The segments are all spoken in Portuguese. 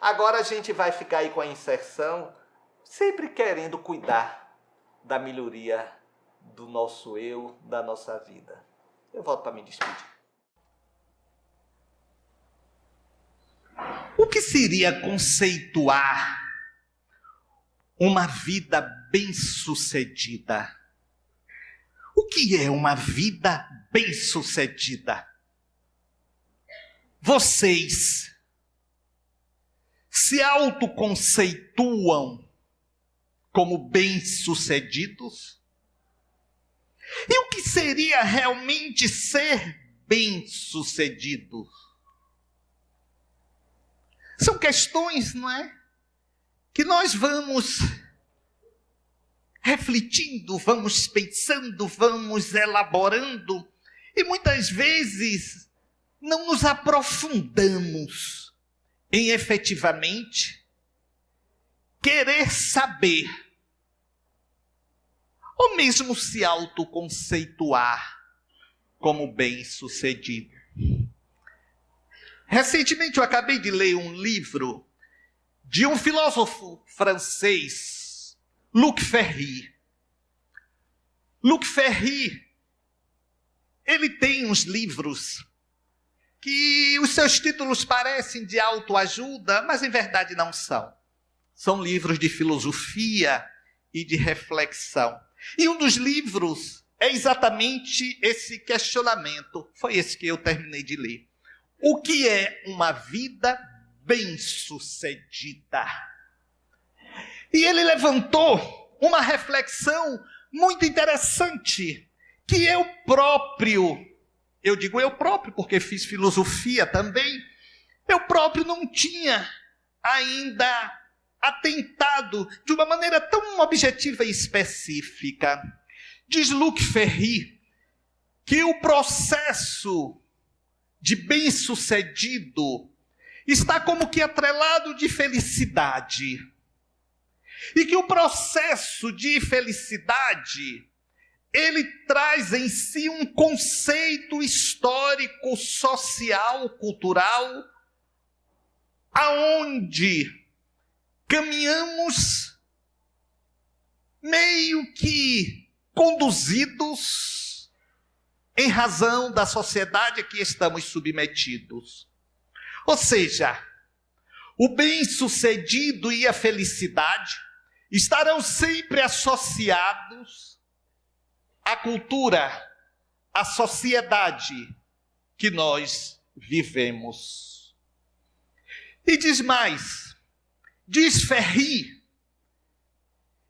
Agora a gente vai ficar aí com a inserção, sempre querendo cuidar da melhoria do nosso eu, da nossa vida. Eu volto para me despedir. O que seria conceituar uma vida bem-sucedida? O que é uma vida bem-sucedida? Vocês se autoconceituam como bem-sucedidos? E o que seria realmente ser bem-sucedido? São questões, não é? Que nós vamos refletindo, vamos pensando, vamos elaborando, e muitas vezes não nos aprofundamos em efetivamente querer saber, ou mesmo se autoconceituar como bem-sucedido. Recentemente eu acabei de ler um livro de um filósofo francês, Luc Ferry. Luc Ferry, ele tem uns livros que os seus títulos parecem de autoajuda, mas em verdade não são. São livros de filosofia e de reflexão. E um dos livros é exatamente esse questionamento. Foi esse que eu terminei de ler. O que é uma vida bem-sucedida? E ele levantou uma reflexão muito interessante, que eu digo eu próprio porque fiz filosofia também, eu próprio não tinha ainda atentado de uma maneira tão objetiva e específica. Diz Luc Ferry que o processo de bem-sucedido está como que atrelado de felicidade. E que o processo de felicidade, ele traz em si um conceito histórico, social, cultural, aonde caminhamos meio que conduzidos em razão da sociedade a que estamos submetidos. Ou seja, o bem-sucedido e a felicidade estarão sempre associados à cultura, à sociedade que nós vivemos. E diz mais, diz Ferry,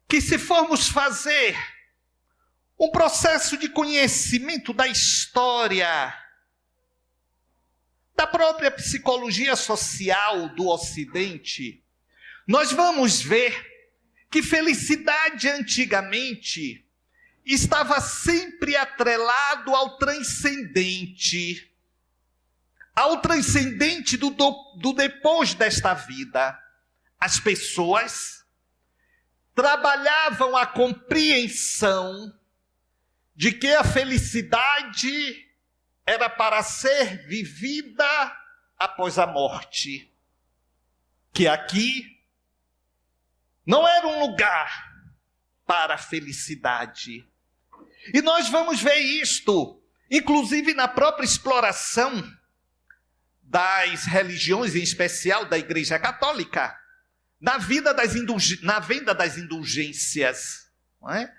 que se formos fazer um processo de conhecimento da história, da própria psicologia social do Ocidente, nós vamos ver que felicidade antigamente estava sempre atrelado ao transcendente do depois desta vida. As pessoas trabalhavam a compreensão de que a felicidade era para ser vivida após a morte. Que aqui não era um lugar para a felicidade. E nós vamos ver isto, inclusive na própria exploração das religiões, em especial da Igreja Católica, na venda das indulgências, não é?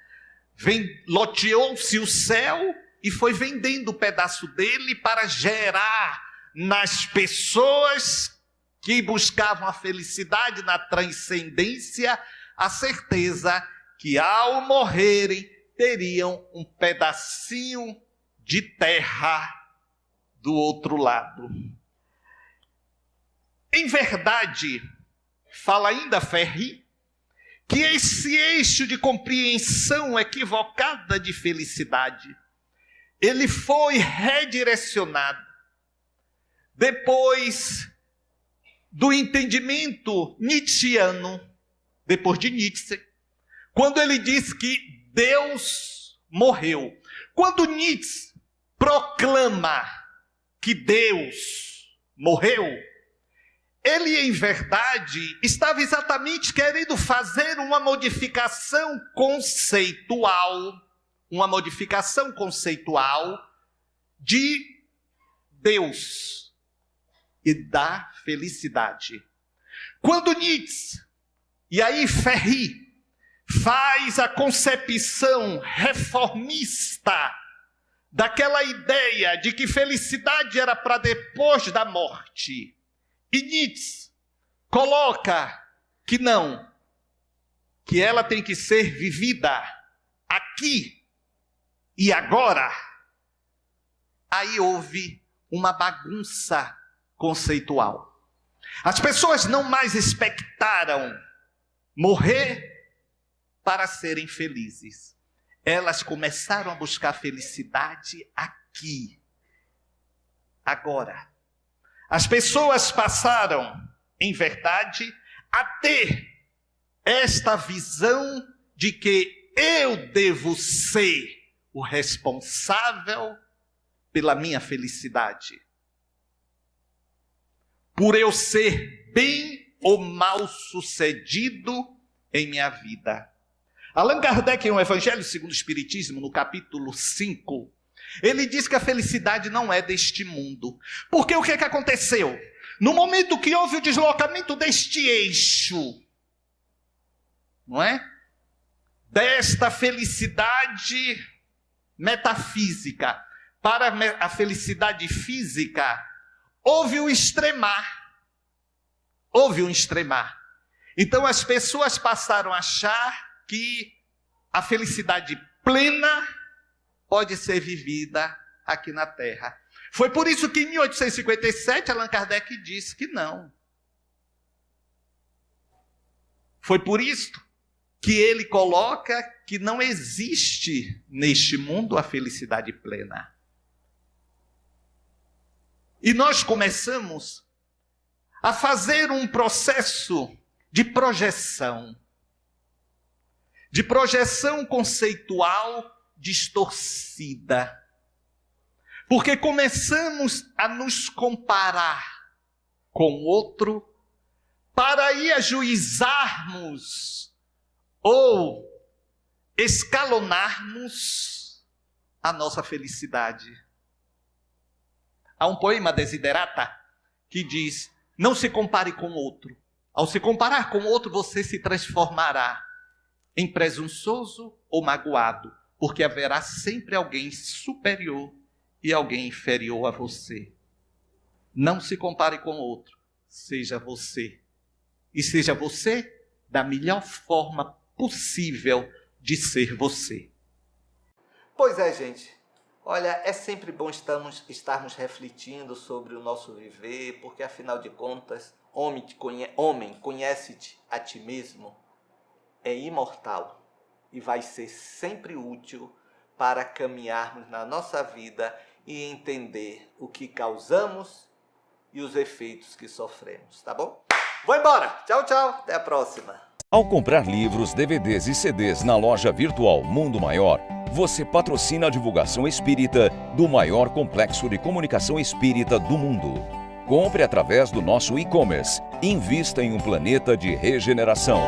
Loteou-se o céu e foi vendendo o pedaço dele para gerar nas pessoas que buscavam a felicidade na transcendência a certeza que ao morrerem teriam um pedacinho de terra do outro lado. Em verdade, fala ainda Ferry, que esse eixo de compreensão equivocada de felicidade, ele foi redirecionado depois do entendimento nietzschiano, depois de Nietzsche, quando ele diz que Deus morreu. Quando Nietzsche proclama que Deus morreu, ele, em verdade, estava exatamente querendo fazer uma modificação conceitual de Deus e da felicidade. Quando Nietzsche, e aí Ferri, faz a concepção reformista daquela ideia de que felicidade era para depois da morte, e Nietzsche coloca que não, que ela tem que ser vivida aqui e agora. Aí houve uma bagunça conceitual. As pessoas não mais expectaram morrer para serem felizes. Elas começaram a buscar felicidade aqui, agora. As pessoas passaram, em verdade, a ter esta visão de que eu devo ser o responsável pela minha felicidade. Por eu ser bem ou mal sucedido em minha vida. Allan Kardec, em O Evangelho segundo o Espiritismo, no capítulo 5, ele diz que a felicidade não é deste mundo. Porque o que aconteceu? No momento que houve o deslocamento deste eixo, não é? Desta felicidade metafísica para a felicidade física, houve um extremar. Então as pessoas passaram a achar que a felicidade plena pode ser vivida aqui na Terra. Foi por isso que em 1857 Allan Kardec disse que não. Foi por isso que ele coloca que não existe neste mundo a felicidade plena. E nós começamos a fazer um processo de projeção conceitual distorcida. Porque começamos a nos comparar com o outro para aí ajuizarmos ou escalonarmos a nossa felicidade. Há um poema Desiderata que diz: não se compare com o outro. Ao se comparar com o outro, você se transformará em presunçoso ou magoado, porque haverá sempre alguém superior e alguém inferior a você. Não se compare com o outro, seja você. E seja você da melhor forma possível de ser você. Pois é, gente. Olha, é sempre bom estarmos refletindo sobre o nosso viver, porque afinal de contas, homem, conhece-te a ti mesmo, é imortal e vai ser sempre útil para caminharmos na nossa vida e entender o que causamos e os efeitos que sofremos, tá bom? Vou embora! Tchau, tchau! Até a próxima! Ao comprar livros, DVDs e CDs na loja virtual Mundo Maior, você patrocina a divulgação espírita do maior complexo de comunicação espírita do mundo. Compre através do nosso e-commerce. Invista em um planeta de regeneração.